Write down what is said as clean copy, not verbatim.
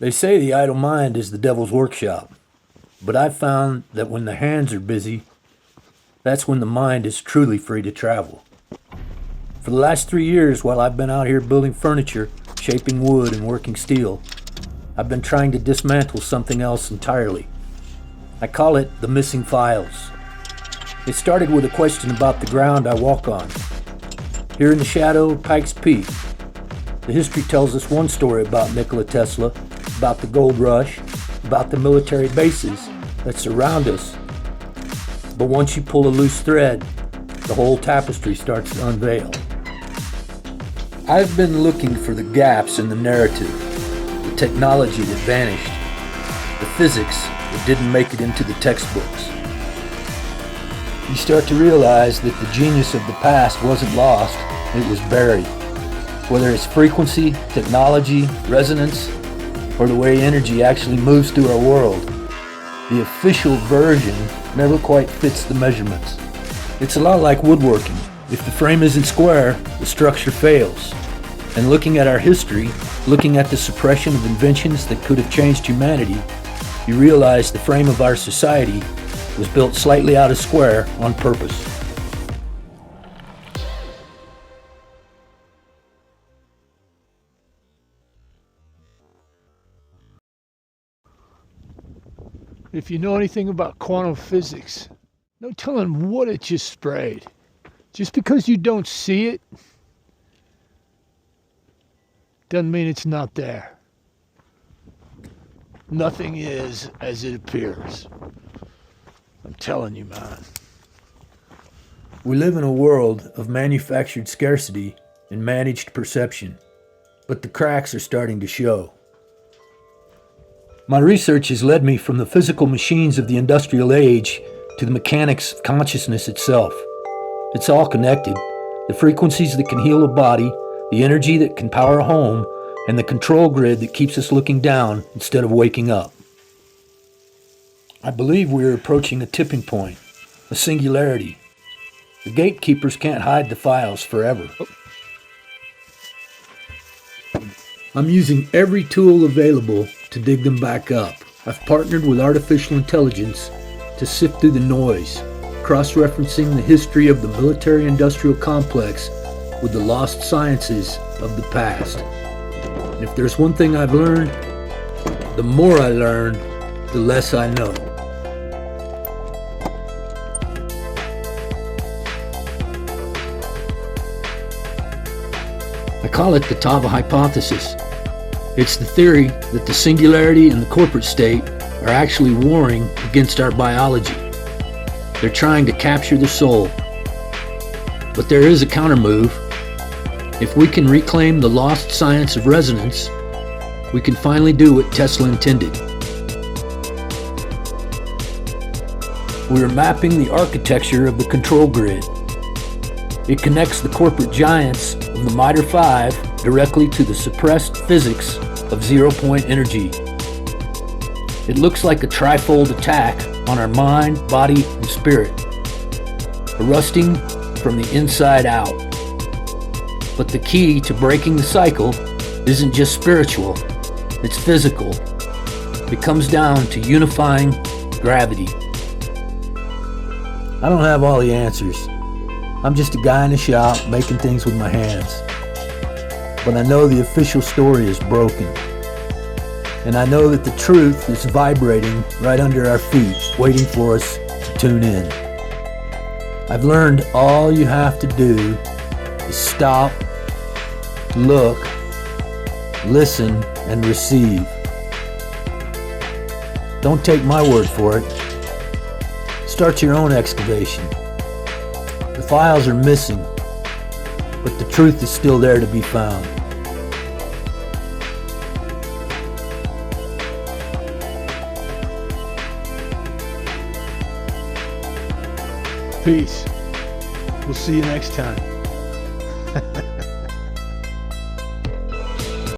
They say the idle mind is the devil's workshop, but I've found that when the hands are busy, that's when the mind is truly free to travel. For the last 3 years, while I've been out here building furniture, shaping wood, and working steel, I've been trying to dismantle something else entirely. I call it the missing files. It started with a question about the ground I walk on. Here in the shadow of Pikes Peak, the history tells us one story about Nikola Tesla, about the gold rush, about the military bases that surround us. But once you pull a loose thread, the whole tapestry starts to unveil. I've been looking for the gaps in the narrative, the technology that vanished, the physics that didn't make it into the textbooks. You start to realize that the genius of the past wasn't lost, it was buried. Whether it's frequency, technology, resonance, or the way energy actually moves through our world, the official version never quite fits the measurements. It's a lot like woodworking. If the frame isn't square, the structure fails. And looking at our history, looking at the suppression of inventions that could have changed humanity, you realize the frame of our society was built slightly out of square on purpose. If you know anything about quantum physics, no telling what it just sprayed. Just because you don't see it, doesn't mean it's not there. Nothing is as it appears. I'm telling you, man. We live in a world of manufactured scarcity and managed perception, but the cracks are starting to show. My research has led me from the physical machines of the industrial age to the mechanics of consciousness itself. It's all connected. The frequencies that can heal a body, the energy that can power a home, and the control grid that keeps us looking down instead of waking up. I believe we are approaching a tipping point, a singularity. The gatekeepers can't hide the files forever. I'm using every tool available to dig them back up. I've partnered with artificial intelligence to sift through the noise, cross-referencing the history of the military-industrial complex with the lost sciences of the past. And if there's one thing I've learned, the more I learn, the less I know. I call it the Tavá hypothesis. It's the theory that the singularity and the corporate state are actually warring against our biology. They're trying to capture the soul. But there is a countermove. If we can reclaim the lost science of resonance, we can finally do what Tesla intended. We are mapping the architecture of the control grid. It connects the corporate giants of the Mitre 5 directly to the suppressed physics of zero-point energy. It looks like a trifold attack on our mind, body, and spirit, a rusting from the inside out. But the key to breaking the cycle isn't just spiritual, it's physical. It comes down to unifying gravity. I don't have all the answers. I'm just a guy in the shop making things with my hands. But I know the official story is broken. And I know that the truth is vibrating right under our feet, waiting for us to tune in. I've learned all you have to do is stop, look, listen, and receive. Don't take my word for it. Start your own excavation. The files are missing, but the truth is still there to be found. Peace. We'll see you next time.